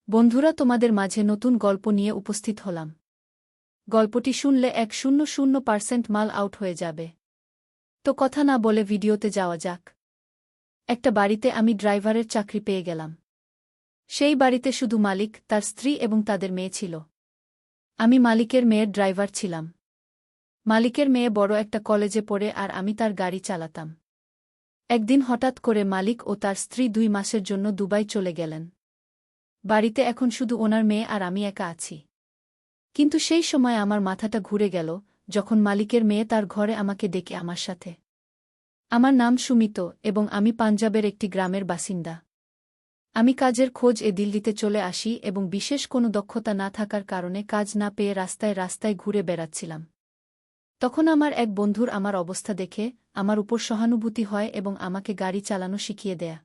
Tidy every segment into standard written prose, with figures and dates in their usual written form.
বন্ধুরা, তোমাদের মাঝে নতুন গল্প নিয়ে উপস্থিত হলাম। গল্পটি শুনলে 100% মাল আউট হয়ে যাবে। তো কথা না বলে ভিডিওতে যাওয়া যাক। একটা বাড়িতে আমি ড্রাইভারের চাকরি পেয়ে গেলাম। সেই বাড়িতে শুধু মালিক, তার স্ত্রী এবং তাদের মেয়ে ছিল। আমি মালিকের মেয়ের ড্রাইভার ছিলাম। মালিকের মেয়ে বড় একটা কলেজে পড়ে আর আমি তার গাড়ি চালাতাম। একদিন হঠাৎ করে মালিক ও তার স্ত্রী 2 মাসের জন্য দুবাই চলে গেলেন। বাড়িতে এখন শুধু ওনার মেয়ে আর আমি একা আছি। কিন্তু সেই সময় আমার মাথাটা ঘুরে গেল যখন মালিকের মেয়ে তার ঘরে আমাকে ডেকে আমার সাথে। আমার নাম সুমিত এবং আমি পাঞ্জাবের একটি গ্রামের বাসিন্দা। আমি কাজের খোঁজ দিল্লিতে চলে আসি এবং বিশেষ কোনো দক্ষতা না থাকার কারণে কাজ না পেয়ে রাস্তায় রাস্তায় ঘুরে বেড়াচ্ছিলাম। তখন আমার এক বন্ধুর আমার অবস্থা দেখে আমার উপর সহানুভূতি হয় এবং আমাকে গাড়ি চালানো শিখিয়ে দেয়া।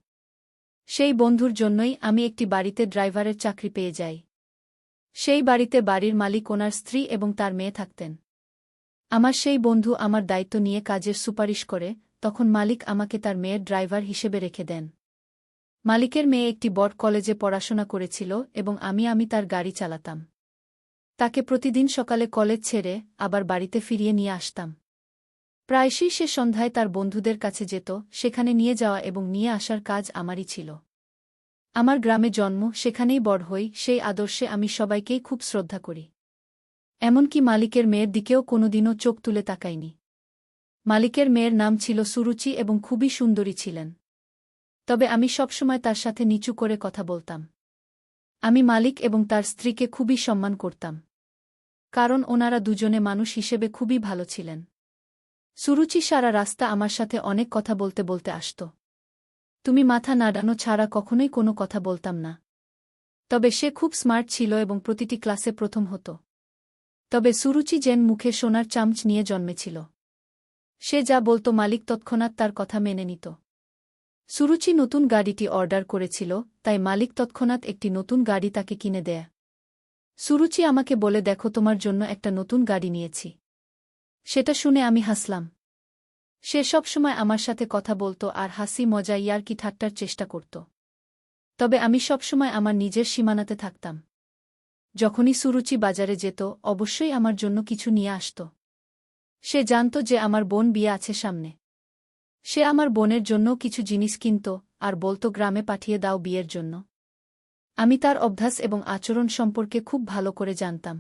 সেই বন্ধুর জন্যই আমি একটি বাড়িতে ড্রাইভারের চাকরি পেয়ে যাই। সেই বাড়িতে বাড়ির মালিক, ওনার স্ত্রী এবং তার মেয়ে থাকতেন। আমার সেই বন্ধু আমার দায়িত্ব নিয়ে কাজের সুপারিশ করে, তখন মালিক আমাকে তার মেয়ের ড্রাইভার হিসেবে রেখে দেন। মালিকের মেয়ে একটি বড় কলেজে পড়াশোনা করেছিল এবং আমি তার গাড়ি চালাতাম। তাকে প্রতিদিন সকালে কলেজ ছেড়ে আবার বাড়িতে ফিরিয়ে নিয়ে আসতাম। প্রায়শই সে সন্ধ্যায় তার বন্ধুদের কাছে যেত, সেখানে নিয়ে যাওয়া এবং নিয়ে আসার কাজ আমারই ছিল। আমার গ্রামে জন্ম, সেখানেই বড় হই, সেই আদর্শে আমি সবাইকেই খুব শ্রদ্ধা করি। এমনকি মালিকের মেয়ের দিকেও কোনোদিনও চোখ তুলে তাকাইনি। মালিকের মেয়ের নাম ছিল সুরুচি এবং খুবই সুন্দরী ছিলেন। তবে আমি সবসময় তার সাথে নিচু করে কথা বলতাম। আমি মালিক এবং তার স্ত্রীকে খুবই সম্মান করতাম, কারণ ওনারা দুজনে মানুষ হিসেবে খুবই ভালো ছিলেন। সুরুচি সারা রাস্তা আমার সাথে অনেক কথা বলতে বলতে আসত। তুমি মাথা নাড়ানো ছাড়া কখনোই কোনো কথা বলতাম না। তবে সে খুব স্মার্ট ছিল এবং প্রতিটি ক্লাসে প্রথম হতো। তবে সুরুচি যেন মুখে সোনার চামচ নিয়ে জন্মেছিল। সে যা বলত মালিক তৎক্ষণাৎ তার কথা মেনে নিত। সুরুচি নতুন গাড়িটি অর্ডার করেছিল, তাই মালিক তৎক্ষণাৎ একটি নতুন গাড়ি তাকে কিনে দেয়। সুরুচি আমাকে বলে, দেখো, তোমার জন্য একটা নতুন গাড়ি নিয়েছি। সেটা শুনে আমি হাসলাম। সে সবসময় আমার সাথে কথা বলত আর হাসি মজা ইয়ার্কি ঠাট্টার চেষ্টা করত। তবে আমি সবসময় আমার নিজের সীমানাতে থাকতাম। যখনই সুরুচি বাজারে যেত, অবশ্যই আমার জন্য কিছু নিয়ে আসত। সে জানত যে আমার বোন বিয়ে আছে সামনে। সে আমার বোনের জন্যও কিছু জিনিস কিনত আর বলত, গ্রামে পাঠিয়ে দাও বিয়ের জন্য। আমি তার অভ্যাস এবং আচরণ সম্পর্কে খুব ভালো করে জানতাম।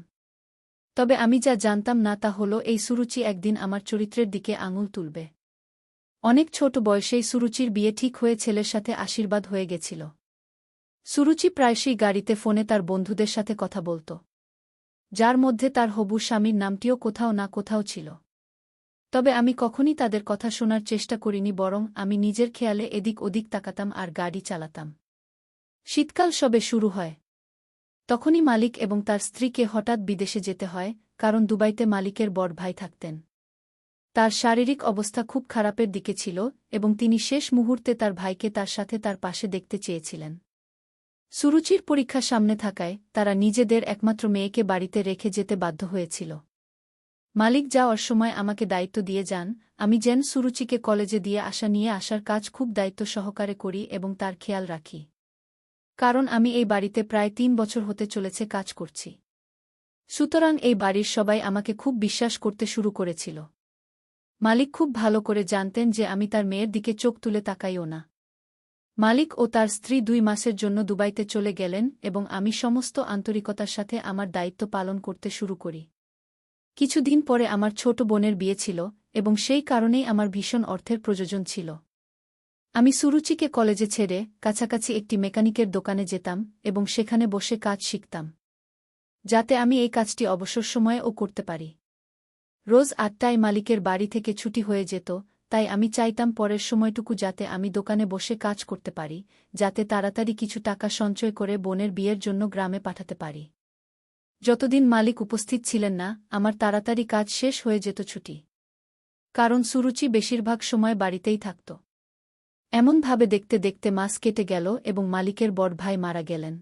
তবে আমি যা জানতাম না তা হল এই সুরুচি একদিন আমার চরিত্রের দিকে আঙুল তুলবে। অনেক ছোট বয়সেই সুরুচির বিয়ে ঠিক হয়ে ছেলের সাথে আশীর্বাদ হয়ে গেছিল। সুরুচি প্রায়শই গাড়িতে ফোনে তার বন্ধুদের সাথে কথা বলত, যার মধ্যে তার হবু স্বামীর নামটিও কোথাও না কোথাও ছিল। তবে আমি কখনই তাদের কথা শোনার চেষ্টা করিনি, বরং আমি নিজের খেয়ালে এদিক ওদিক তাকাতাম আর গাড়ি চালাতাম। শীতকাল সবে শুরু হয়। তখনই মালিক এবং তার স্ত্রীকে হঠাৎ বিদেশে যেতে হয়, কারণ দুবাইতে মালিকের বড় ভাই থাকতেন। তার শারীরিক অবস্থা খুব খারাপের দিকে ছিল এবং তিনি শেষ মুহূর্তে তার ভাইকে তার সাথে তার পাশে দেখতে চেয়েছিলেন। সুরুচির পরীক্ষা সামনে থাকায় তারা নিজেদের একমাত্র মেয়েকে বাড়িতে রেখে যেতে বাধ্য হয়েছিল। মালিক যাওয়ার সময় আমাকে দায়িত্ব দিয়ে যান, আমি যেন সুরুচিকে কলেজে দিয়ে নিয়ে আসার কাজ খুব দায়িত্ব সহকারে করি এবং তার খেয়াল রাখি। কারণ আমি এই বাড়িতে প্রায় 3 বছর হতে চলেছে কাজ করছি। সুতরাং এই বাড়ির সবাই আমাকে খুব বিশ্বাস করতে শুরু করেছিল। মালিক খুব ভালো করে জানতেন যে আমি তার মেয়ের দিকে চোখ তুলে তাকাইও না। মালিক ও তার স্ত্রী 2 মাসের জন্য দুবাইতে চলে গেলেন এবং আমি সমস্ত আন্তরিকতার সাথে আমার দায়িত্ব পালন করতে শুরু করি। কিছুদিন পরে আমার ছোট বোনের বিয়ে ছিল এবং সেই কারণেই আমার ভীষণ অর্থের প্রয়োজন ছিল। আমি সুরুচিকে কলেজে ছেড়ে কাছাকাছি একটি মেকানিকের দোকানে যেতাম এবং সেখানে বসে কাজ শিখতাম, যাতে আমি এই কাজটি অবসর সময়েও করতে পারি। রোজ 8টায় মালিকের বাড়ি থেকে ছুটি হয়ে যেত, তাই আমি চাইতাম পরের সময়টুকু যাতে আমি দোকানে বসে কাজ করতে পারি, যাতে তাড়াতাড়ি কিছু টাকা সঞ্চয় করে বোনের বিয়ের জন্য গ্রামে পাঠাতে পারি। যতদিন মালিক উপস্থিত ছিলেন না, আমার তাড়াতাড়ি কাজ শেষ হয়ে যেত ছুটি, কারণ সুরুচি বেশিরভাগ সময় বাড়িতেই থাকত। এমনভাবে দেখতে দেখতে মাস কেটে গেল এবং মালিকের বড় ভাই মারা গেলেন।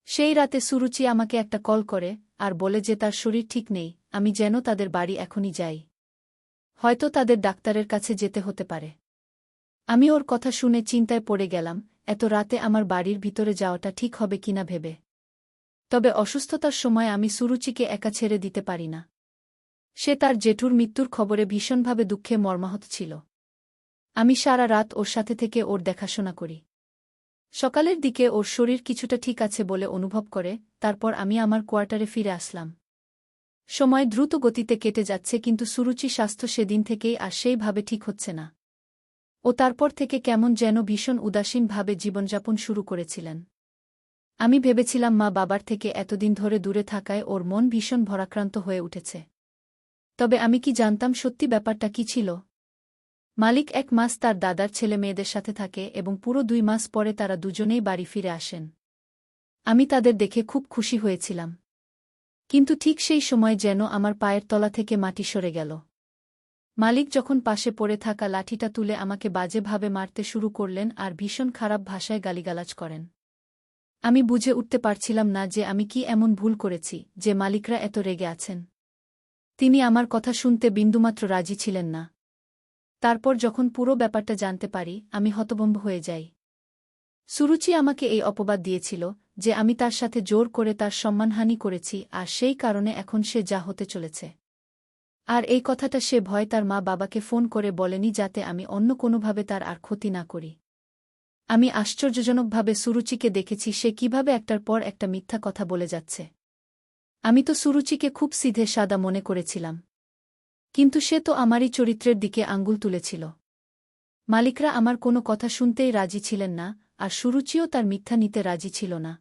সেই রাতে সুরুচি আমাকে একটা কল করে আর বলে যে তার শরীর ঠিক নেই, আমি যেন তাদের বাড়ি এখনই যাই। হয়তো তাদের ডাক্তারের কাছে যেতে হতে পারে। আমি ওর কথা শুনে চিন্তায় পড়ে গেলাম এত রাতে আমার বাড়ির ভিতরে যাওয়াটা ঠিক হবে কিনা ভেবে। তবে অসুস্থতার সময় আমি সুরুচিকে একা ছেড়ে দিতে পারি না। সে তার জেঠুর মৃত্যুর খবরে ভীষণভাবে দুঃখে মর্মাহত ছিল। আমি সারা রাত ওর সাথে থেকে ওর দেখাশোনা করি। সকালের দিকে ওর শরীর কিছুটা ঠিক আছে বলে অনুভব করে, তারপর আমি আমার কোয়ার্টারে ফিরে আসলাম। সময় দ্রুত গতিতে কেটে যাচ্ছে, কিন্তু সুরুচি স্বাস্থ্য সেদিন থেকেই আর সেইভাবে ঠিক হচ্ছে না। ও তারপর থেকে কেমন যেন ভীষণ উদাসীনভাবে জীবনযাপন শুরু করেছিলেন। আমি ভেবেছিলাম মা বাবার থেকে এতদিন ধরে দূরে থাকায় ওর মন ভীষণ ভারাক্রান্ত হয়ে উঠেছে। তবে আমি কি জানতাম সত্যি ব্যাপারটা কি ছিল? মালিক 1 মাস তার দাদার ছেলে মেয়েদের সাথে থাকে এবং পুরো 2 মাস পরে তারা দুজনেই বাড়ি ফিরে আসেন। আমি তাদের দেখে খুব খুশি হয়েছিলাম। কিন্তু ঠিক সেই সময় যেন আমার পায়ের তলা থেকে মাটি সরে গেল। মালিক যখন পাশে পড়ে থাকা লাঠিটা তুলে আমাকে বাজেভাবে মারতে শুরু করলেন আর ভীষণ খারাপ ভাষায় গালিগালাজ করেন। আমি বুঝে উঠতে পারছিলাম না যে আমি কি এমন ভুল করেছি যে মালিকরা এত রেগে আছেন। তিনি আমার কথা শুনতে বিন্দুমাত্র রাজি ছিলেন না। তারপর যখন পুরো ব্যাপারটা জানতে পারি, আমি হতভম্ব হয়ে যাই। সুরুচি আমাকে এই অপবাদ দিয়েছিল যে আমি তার সাথে জোর করে তার সম্মানহানি করেছি, আর সেই কারণে এখন সে যা হতে চলেছে। আর এই কথাটা সে ভয় তার মা বাবাকে ফোন করে বলেনি, যাতে আমি অন্য কোনোভাবে তার আর ক্ষতি না করি। আমি আশ্চর্যজনকভাবে সুরুচিকে দেখেছি সে কিভাবে একটার পর একটা মিথ্যা কথা বলে যাচ্ছে। আমি তো সুরুচিকে খুব সিধে সাদা মনে করেছিলাম, কিন্তু সে তো আমারই চরিত্রের দিকে আঙ্গুল তুলেছিল। মালিকরা আমার কোনো কথা শুনতেই রাজি ছিলেন না, আর সুরুচিও তার মিথ্যা নিতে রাজি ছিল না।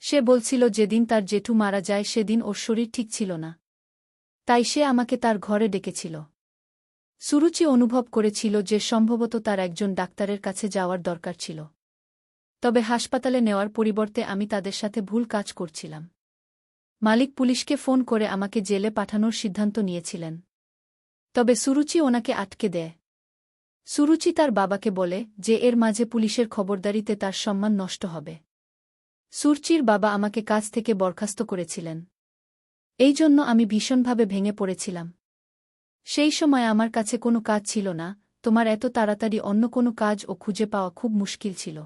সে বলছিল যেদিন তার জেঠু মারা যায় সেদিন ওর শরীর ঠিক ছিল না, তাই সে আমাকে তার ঘরে ডেকেছিল। সুরুচি অনুভব করেছিল যে সম্ভবত তার একজন ডাক্তারের কাছে যাওয়ার দরকার ছিল। তবে হাসপাতালে নেওয়ার পরিবর্তে আমি তাদের সাথে ভুল কাজ করছিলাম। মালিক পুলিশকে ফোন করে আমাকে জেলে পাঠানোর সিদ্ধান্ত নিয়েছিলেন। তবে সুরুচি ওনাকে আটকে দেয়। সুরুচি তার বাবাকে বলে যে এর মাঝে পুলিশের খবরদারিতে তার সম্মান নষ্ট হবে। সুরচির বাবা আমাকে কাজ থেকে বরখাস্ত করেছিলেন। এই জন্য আমি ভীষণভাবে ভেঙে পড়েছিলাম। সেই সময় আমার কাছে কোনো কাজ ছিল না, তোমার এত তাড়াতাড়ি অন্য কোনো কাজ ও খুঁজে পাওয়া খুব মুশকিল ছিল।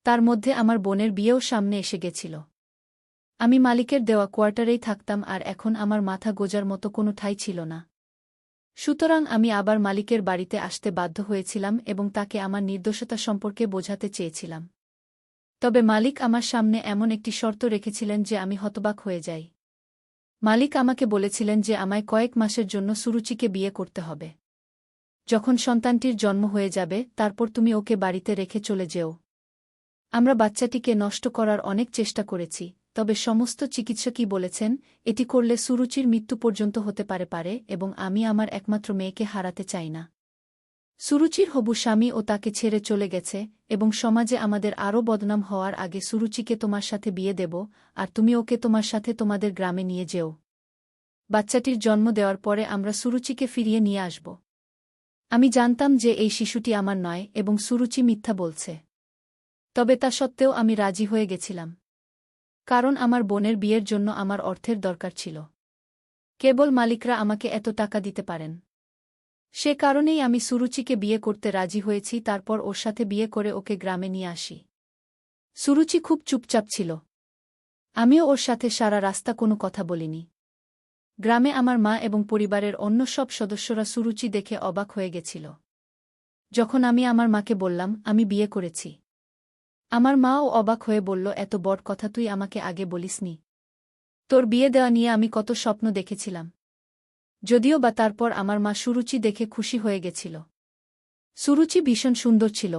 তার মধ্যে আমার বোনের বিয়েও সামনে এসে গেছিল। আমি মালিকের দেওয়া কোয়ার্টারেই থাকতাম, আর এখন আমার মাথা গোজার মতো কোনো ঠাঁই ছিল না। সুতরাং আমি আবার মালিকের বাড়িতে আসতে বাধ্য হয়েছিলাম এবং তাকে আমার নির্দোষতা সম্পর্কে বোঝাতে চেয়েছিলাম। তবে মালিক আমার সামনে এমন একটি শর্ত রেখেছিলেন যে আমি হতবাক হয়ে যাই। মালিক আমাকে বলেছিলেন যে আমায় কয়েক মাসের জন্য সুরুচিকে বিয়ে করতে হবে। যখন সন্তানটির জন্ম হয়ে যাবে তারপর তুমি ওকে বাড়িতে রেখে চলে যেও। আমরা বাচ্চাটিকে নষ্ট করার অনেক চেষ্টা করেছি, তবে সমস্ত চিকিৎসকই বলেছেন এটি করলে সুরুচির মৃত্যু পর্যন্ত হতে পারে এবং আমি আমার একমাত্র মেয়েকে হারাতে চাই না। সুরুচির হবু স্বামী ও তাকে ছেড়ে চলে গেছে এবং সমাজে আমাদের আরও বদনাম হওয়ার আগে সুরুচিকে তোমার সাথে বিয়ে দেব, আর তুমি ওকে তোমার সাথে তোমাদের গ্রামে নিয়ে যেও। বাচ্চাটির জন্ম দেওয়ার পরে আমরা সুরুচিকে ফিরিয়ে নিয়ে আসব। আমি জানতাম যে এই শিশুটি আমার নয় এবং সুরুচি মিথ্যা বলছে। তবে তা সত্ত্বেও আমি রাজি হয়ে গেছিলাম, কারণ আমার বোনের বিয়ের জন্য আমার অর্থের দরকার ছিল। কেবল মালিকরা আমাকে এত টাকা দিতে পারেন। সে কারণেই আমি সুরুচিকে বিয়ে করতে রাজি হয়েছি, তারপর ওর সাথে বিয়ে করে ওকে গ্রামে নিয়ে আসি। সুরুচি খুব চুপচাপ ছিল। আমিও ওর সাথে সারা রাস্তা কোনো কথা বলিনি। গ্রামে আমার মা এবং পরিবারের অন্য সব সদস্যরা সুরুচি দেখে অবাক হয়ে গেছিল। যখন আমি আমার মাকে বললাম আমি বিয়ে করেছি, আমার মাও অবাক হয়ে বলল, এত বড় কথা তুই আমাকে আগে বলিসনি। তোর বিয়ে দেওয়া নিয়ে আমি কত স্বপ্ন দেখেছিলাম। যদিও বা তারপর আমার মা সুরুচি দেখে খুশি হয়ে গেছিল। সুরুচি ভীষণ সুন্দর ছিল।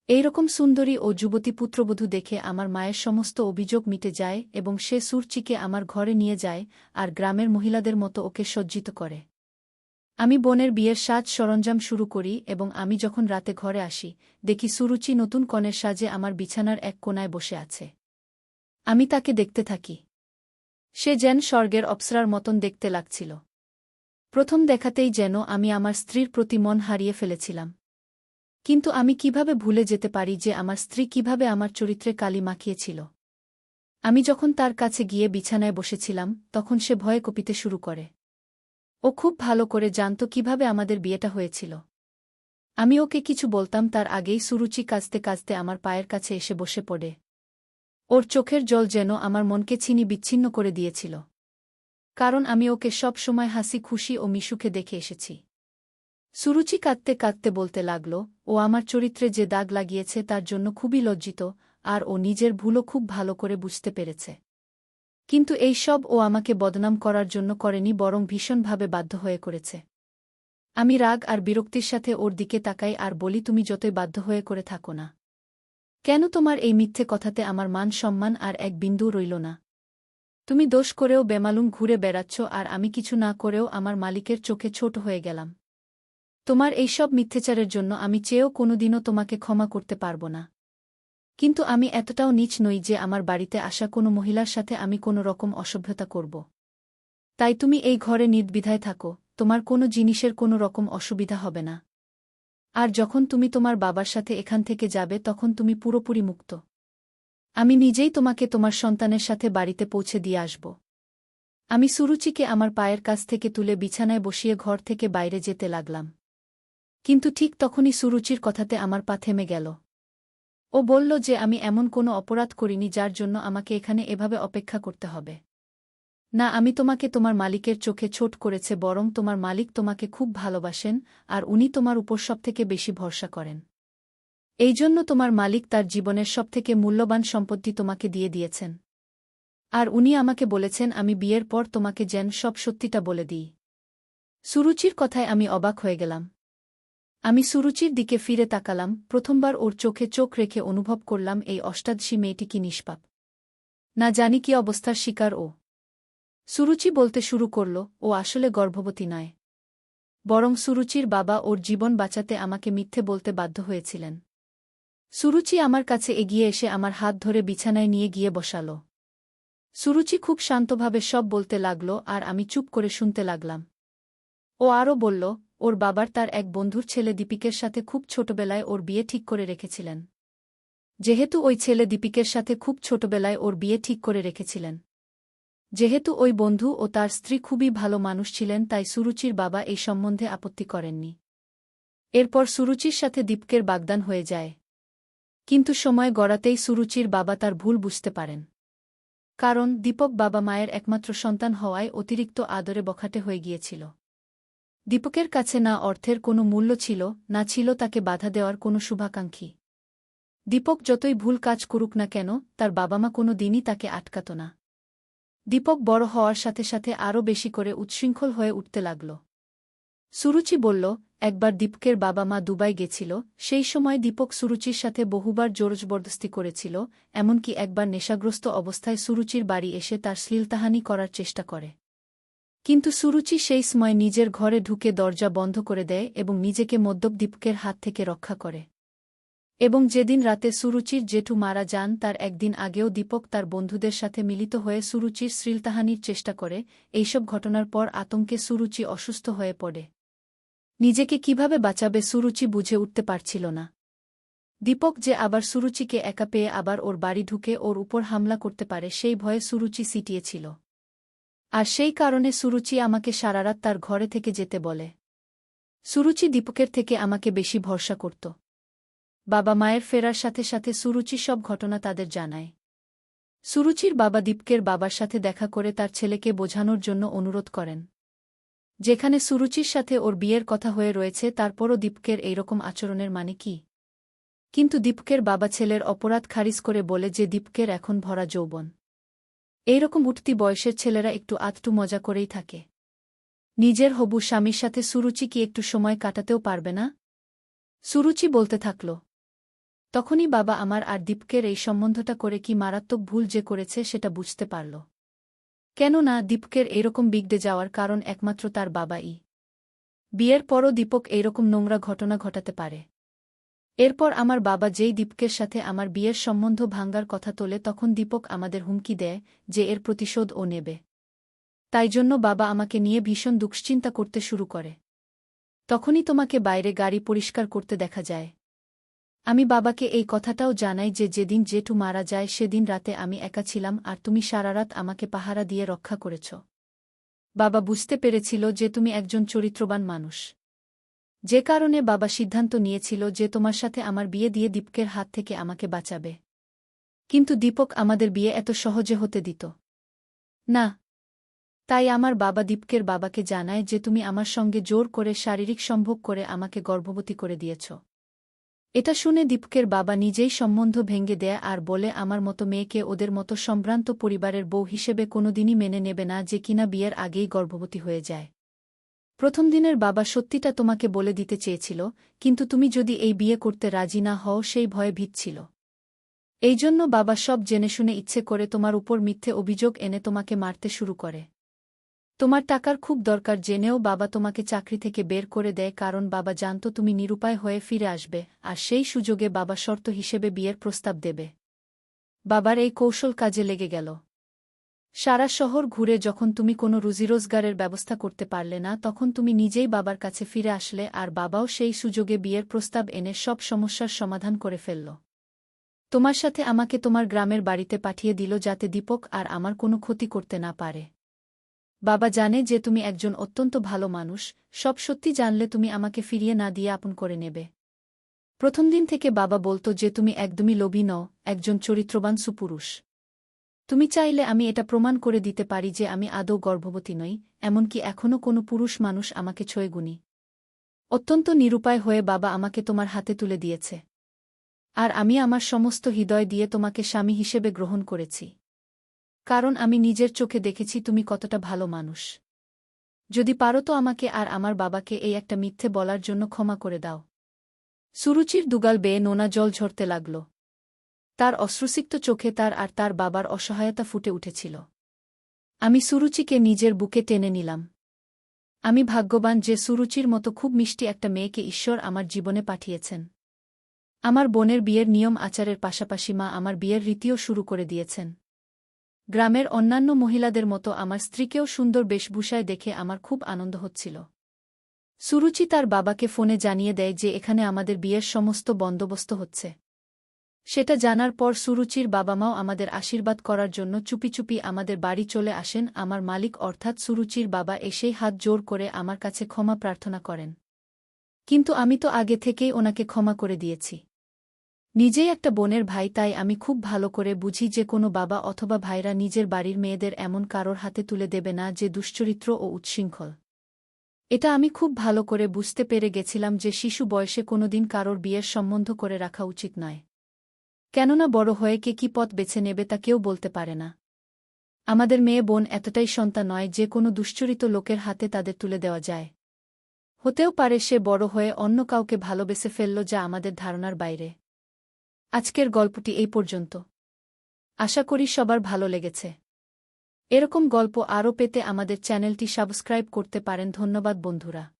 এইরকম সুন্দরী ও যুবতী পুত্রবধূ দেখে আমার মায়ের সমস্ত অভিযোগ মিটে যায় এবং সে সুরচিকে আমার ঘরে নিয়ে যায় আর গ্রামের মহিলাদের মতো ওকে সজ্জিত করে। আমি বোনের বিয়ের সাজ সরঞ্জাম শুরু করি এবং আমি যখন রাতে ঘরে আসি দেখি সুরুচি নতুন কনের সাজে আমার বিছানার এক কোণায় বসে আছে। আমি তাকে দেখতে থাকি। সে যেন স্বর্গের অপ্সরার মতন দেখতে লাগছিল। প্রথম দেখাতেই যেন আমি আমার স্ত্রীর প্রতি মন হারিয়ে ফেলেছিলাম। কিন্তু আমি কিভাবে ভুলে যেতে পারি যে আমার স্ত্রী কিভাবে আমার চরিত্রে কালি মাখিয়েছিল। আমি যখন তার কাছে গিয়ে বিছানায় বসেছিলাম তখন সে ভয়ে কঁপিতে শুরু করে। ও খুব ভালো করে জানত কিভাবে আমাদের বিয়েটা হয়েছিল। আমি ওকে কিছু বলতাম তার আগেই সুরুচি কাঁদতে কাঁদতে আমার পায়ের কাছে এসে বসে পড়ে। ওর চোখের জল যেন আমার মনকে ছিনি বিচ্ছিন্ন করে দিয়েছিল। কারণ আমি ওকে সব সময় হাসি খুশি ও মিশুকে দেখে এসেছি। সুরুচি কাঁদতে কাঁদতে বলতে লাগল, ও আমার চরিত্রে যে দাগ লাগিয়েছে তার জন্য খুবই লজ্জিত, আর ও নিজের ভুলও খুব ভালো করে বুঝতে পেরেছে। কিন্তু এই সব ও আমাকে বদনাম করার জন্য করেনি, বরং ভীষণভাবে বাধ্য হয়ে করেছে। আমি রাগ আর বিরক্তির সাথে ওর দিকে তাকাই আর বলি, তুমি যতই বাধ্য হয়ে করে থাকো না কেন, তোমার এই মিথ্যে কথাতে আমার মান সম্মান আর এক বিন্দু রইল না। তুমি দোষ করেও বেমালুম ঘুরে বেড়াচ্ছ, আর আমি কিছু না করেও আমার মালিকের চোখে ছোট হয়ে গেলাম। তোমার এইসব মিথ্যেচারের জন্য আমি চেয়েও কোনোদিনও তোমাকে ক্ষমা করতে পারব না। কিন্তু আমি এতটাও নীচ নই যে আমার বাড়িতে আসা কোনো মহিলার সাথে আমি কোনো রকম অসভ্যতা করব। তাই তুমি এই ঘরে নির্দ্বিধায় থাকো, তোমার কোনো জিনিসের কোনো রকম অসুবিধা হবে না। আর যখন তুমি তোমার বাবার সাথে এখান থেকে যাবে তখন তুমি পুরোপুরি মুক্ত। আমি নিজেই তোমাকে তোমার সন্তানের সাথে বাড়িতে পৌঁছে দিয়ে আসব। আমি সুরুচিকে আমার পায়ের কাছ থেকে তুলে বিছানায় বসিয়ে ঘর থেকে বাইরে যেতে লাগলাম। কিন্তু ঠিক তখনই সুরুচির কথাতে আমার পা থেমে গেল। ও বলল যে আমি এমন কোনো অপরাধ করিনি যার জন্য আমাকে এখানে এভাবে অপেক্ষা করতে হবে। না, আমি তোমাকে তোমার মালিকের চোখে ছোট করেছে, বরং তোমার মালিক তোমাকে খুব ভালোবাসেন, আর উনি তোমার উপর সবথেকে বেশি ভরসা করেন। এই জন্য তোমার মালিক তার জীবনের সবথেকে মূল্যবান সম্পত্তি তোমাকে দিয়ে দিয়েছেন। আর উনি আমাকে বলেছেন আমি বিয়ের পর তোমাকে যেন সব সত্যিটা বলে দিই। সুরুচির কথায় আমি অবাক হয়ে গেলাম। আমি সুরুচির দিকে ফিরে তাকালাম, প্রথমবার ওর চোখে চোখ রেখে অনুভব করলাম এই অষ্টাদশী মেয়েটি কি নিষ্পাপ। না জানি কি অবস্থার শিকার ও। সুরুচি বলতে শুরু করল, ও আসলে গর্ভবতী নয়, বরং সুরুচির বাবা ওর জীবন বাঁচাতে আমাকে মিথ্যে বলতে বাধ্য হয়েছিলেন। সুরুচি আমার কাছে এগিয়ে এসে আমার হাত ধরে বিছানায় নিয়ে গিয়ে বসাল। সুরুচি খুব শান্তভাবে সব বলতে লাগল আর আমি চুপ করে শুনতে লাগলাম। ও আরও বলল, ওর বাবার তার এক বন্ধুর ছেলে দীপিকের সাথে খুব ছোটবেলায় ওর বিয়ে ঠিক করে রেখেছিলেন। যেহেতু ওই ছেলে দীপিকের সাথে খুব ছোটবেলায় ওর বিয়ে ঠিক করে রেখেছিলেন, যেহেতু ওই বন্ধু ও তার স্ত্রী খুবই ভালো মানুষ ছিলেন, তাই সুরুচির বাবা এই সম্বন্ধে আপত্তি করেননি। এরপর সুরুচির সাথে দীপকের বাগদান হয়ে যায়। কিন্তু সময় গড়াতেই সুরুচির বাবা তার ভুল বুঝতে পারেন। কারণ দীপক বাবা মায়ের একমাত্র সন্তান হওয়ায় অতিরিক্ত আদরে বখাটে হয়ে গিয়েছিল। দীপকের কাছে না অর্থের কোনো মূল্য ছিল, না ছিল তাকে বাধা দেওয়ার কোনো শুভাকাঙ্ক্ষী। দীপক যতই ভুল কাজ করুক না কেন, তার বাবা মা কোনো দিনই তাকে আটকাত না। দীপক বড় হওয়ার সাথে সাথে আরও বেশি করে উচ্ছৃঙ্খল হয়ে উঠতে লাগল। সুরুচি বলল, একবার দীপকের বাবা মা দুবাই গেছিল, সেই সময় দীপক সুরুচির সাথে বহুবার জোরজবরদস্তি করেছিল, এমনকি একবার নেশাগ্রস্ত অবস্থায় সুরুচির বাড়ি এসে তার শ্লীলতাহানি করার চেষ্টা করে। কিন্তু সুরুচি সেই সময় নিজের ঘরে ঢুকে দরজা বন্ধ করে দেয় এবং নিজেকে মদ্যপ দীপকের হাত থেকে রক্ষা করে। এবং যেদিন রাতে সুরুচির জেঠু মারা যান তার একদিন আগেও দীপক তার বন্ধুদের সাথে মিলিত হয়ে সুরুচির শ্লীলতাহানির চেষ্টা করে। এইসব ঘটনার পর আতঙ্কে সুরুচি অসুস্থ হয়ে পড়ে। নিজেকে কিভাবে বাঁচাবে সুরুচি বুঝে উঠতে পারছিল না। দীপক যে আবার সুরুচিকে একা পেয়ে আবার ওর বাড়ি ঢুকে ওর উপর হামলা করতে পারে সেই ভয়ে সুরুচি সিটিয়েছিল। আর সেই কারণে সুরুচি আমাকে সারারাত তার ঘরে থেকে যেতে বলে। সুরুচি দীপকের থেকে আমাকে বেশি ভরসা করত। বাবা মায়ের ফেরার সাথে সাথে সুরুচি সব ঘটনা তাদের জানায়। সুরুচির বাবা দীপকের বাবার সাথে দেখা করে তার ছেলেকে বোঝানোর জন্য অনুরোধ করেন। যেখানে সুরুচির সাথে ওর বিয়ের কথা হয়ে রয়েছে, তারপরও দীপকের এইরকম আচরণের মানে কি? কিন্তু দীপকের বাবা ছেলের অপরাধ খারিজ করে বলে যে দীপকের এখন ভরা যৌবন। এইরকম উঠতি বয়সের ছেলেরা একটু আধটু মজা করেই থাকে। নিজের হবু স্বামীর সাথে সুরুচি কি একটু সময় কাটাতেও পারবে না? সুরুচি বলতে থাকল। তখনই বাবা আমার আর দীপকের এই সম্বন্ধটা করে কি মারাত্মক ভুল যে করেছে সেটা বুঝতে পারল। কেননা দীপকের এরকম বিগড়ে যাওয়ার কারণ একমাত্র তার বাবাই। বিয়ের পরও দীপক এইরকম নোংরা ঘটনা ঘটাতে পারে। এরপর আমার বাবা যেই দীপকের সাথে আমার বিয়ের সম্বন্ধ ভাঙ্গার কথা তোলে তখন দীপক আমাদের হুমকি দেয় যে এর প্রতিশোধ ও নেবে। তাই জন্য বাবা আমাকে নিয়ে ভীষণ দুশ্চিন্তা করতে শুরু করে। তখনই তোমাকে বাইরে গাড়ি পরিষ্কার করতে দেখা যায়। আমি বাবাকে এই কথাটাও জানাই যে যেদিন জেঠু মারা যায় সেদিন রাতে আমি একা ছিলাম আর তুমি সারারাত আমাকে পাহারা দিয়ে রক্ষা করেছ। বাবা বুঝতে পেরেছিল যে তুমি একজন চরিত্রবান মানুষ। যে কারণে বাবা সিদ্ধান্ত নিয়েছিল যে তোমার সাথে আমার বিয়ে দিয়ে দীপকের হাত থেকে আমাকে বাঁচাবে। কিন্তু দীপক আমাদের বিয়ে এত সহজে হতে দিত না। তাই আমার বাবা দীপকের বাবাকে জানায় যে তুমি আমার সঙ্গে জোর করে শারীরিক সম্ভোগ করে আমাকে গর্ভবতী করে দিয়েছ। এটা শুনে দীপকের বাবা নিজেই সম্বন্ধ ভেঙে দেয় আর বলে আমার মতো মেয়েকে ওদের মতো সম্ভ্রান্ত পরিবারের বউ হিসেবে কোনোদিনই মেনে নেবে না যে কিনা বিয়ের আগেই গর্ভবতী হয়ে যায়। প্রথম দিনের বাবা সত্যিটা তোমাকে বলে দিতে চেয়েছিল, কিন্তু তুমি যদি এই বিয়ে করতে রাজি না হও সেই ভয়ে ভিতছিল। এই জন্য বাবা সব জেনে শুনে ইচ্ছে করে তোমার উপর মিথ্যে অভিযোগ এনে তোমাকে মারতে শুরু করে। তোমার টাকার খুব দরকার জেনেও বাবা তোমাকে চাকরি থেকে বের করে দেয়, কারণ বাবা জানত তুমি নিরুপায় হয়ে ফিরে আসবে, আর সেই সুযোগে বাবা শর্ত হিসেবে বিয়ের প্রস্তাব দেবে। বাবার এই কৌশল কাজে লেগে গেল। সারা শহর ঘুরে যখন তুমি কোনো রুজিরোজগারের ব্যবস্থা করতে পারলে না, তখন তুমি নিজেই বাবার কাছে ফিরে আসলে, আর বাবাও সেই সুযোগে বিয়ের প্রস্তাব এনে সব সমস্যার সমাধান করে ফেলল। তোমার সাথে আমাকে তোমার গ্রামের বাড়িতে পাঠিয়ে দিল যাতে দীপক আর আমার কোনো ক্ষতি করতে না পারে। বাবা জানে যে তুমি একজন অত্যন্ত ভালো মানুষ, সব সত্যি জানলে তুমি আমাকে ফিরিয়ে না দিয়ে আপন করে নেবে। প্রথম দিন থেকে বাবা বলতো যে তুমি একদমই লোভী নও, একজন চরিত্রবান সুপুরুষ। তুমি চাইলে আমি এটা প্রমাণ করে দিতে পারি যে আমি আদৌ গর্ভবতী নই, এমনকি এখনও কোনো পুরুষ মানুষ আমাকে ছুঁয়ে গুনি। অত্যন্ত নিরুপায় হয়ে বাবা আমাকে তোমার হাতে তুলে দিয়েছে। আর আমি আমার সমস্ত হৃদয় দিয়ে তোমাকে স্বামী হিসেবে গ্রহণ করেছি। কারণ আমি নিজের চোখে দেখেছি তুমি কতটা ভালো মানুষ। যদি পারো তো আমাকে আর আমার বাবাকে এই একটা মিথ্যে বলার জন্য ক্ষমা করে দাও। সুরুচির দুগাল বেয়ে নোনা জল ঝরতে লাগল। তার অশ্রুসিক্ত চোখে তার আর তার বাবার অসহায়তা ফুটে উঠেছিল। আমি সুরুচিকে নিজের বুকে টেনে নিলাম। আমি ভাগ্যবান যে সুরুচির মতো খুব মিষ্টি একটা মেয়েকে ঈশ্বর আমার জীবনে পাঠিয়েছেন। আমার বোনের বিয়ের নিয়ম আচারের পাশাপাশি মা আমার বিয়ের রীতিও শুরু করে দিয়েছেন। গ্রামের অন্যান্য মহিলাদের মতো আমার স্ত্রীকেও সুন্দর বেশভূষায় দেখে আমার খুব আনন্দ হচ্ছিল। সুরুচি তার বাবাকে ফোনে জানিয়ে দেয় যে এখানে আমাদের বিয়ের সমস্ত বন্দোবস্ত হচ্ছে। সেটা জানার পর সুরুচির বাবা-মাও আমাদের আশীর্বাদ করার জন্য চুপি চুপি আমাদের বাড়ি চলে আসেন। আমার মালিক অর্থাৎ সুরুচির বাবা এসেই হাত জোর করে আমার কাছে ক্ষমা প্রার্থনা করেন। কিন্তু আমি তো আগে থেকেই ওনাকে ক্ষমা করে দিয়েছি। নিজেই একটা বোনের ভাই, তাই আমি খুব ভালো করে বুঝি যে কোনো বাবা অথবা ভাইরা নিজের বাড়ির মেয়েদের এমন কারোর হাতে তুলে দেবে না যে দুশ্চরিত্র ও উচ্ছৃঙ্খল। এটা আমি খুব ভালো করে বুঝতে পেরে গেছিলাম যে শিশু বয়সে কোনোদিন কারোর বিয়ের সম্বন্ধ করে রাখা উচিত নয়। কেননা বড় হয়ে কে কী পথ বেছে নেবে তা কেউ বলতে পারে না। আমাদের মেয়ে বোন এতটাই সন্তান নয় যে কোনো দুশ্চরিত লোকের হাতে তাদের তুলে দেওয়া যায়। হতেও পারে সে বড় হয়ে অন্য কাউকে ভালোবেসে ফেলল, যা আমাদের ধারণার বাইরে। আজকের গল্পটি এই পর্যন্ত। আশা করি সবার ভালো লেগেছে। এরকম গল্প আরও পেতে আমাদের চ্যানেলটি সাবস্ক্রাইব করতে পারেন। ধন্যবাদ বন্ধুরা।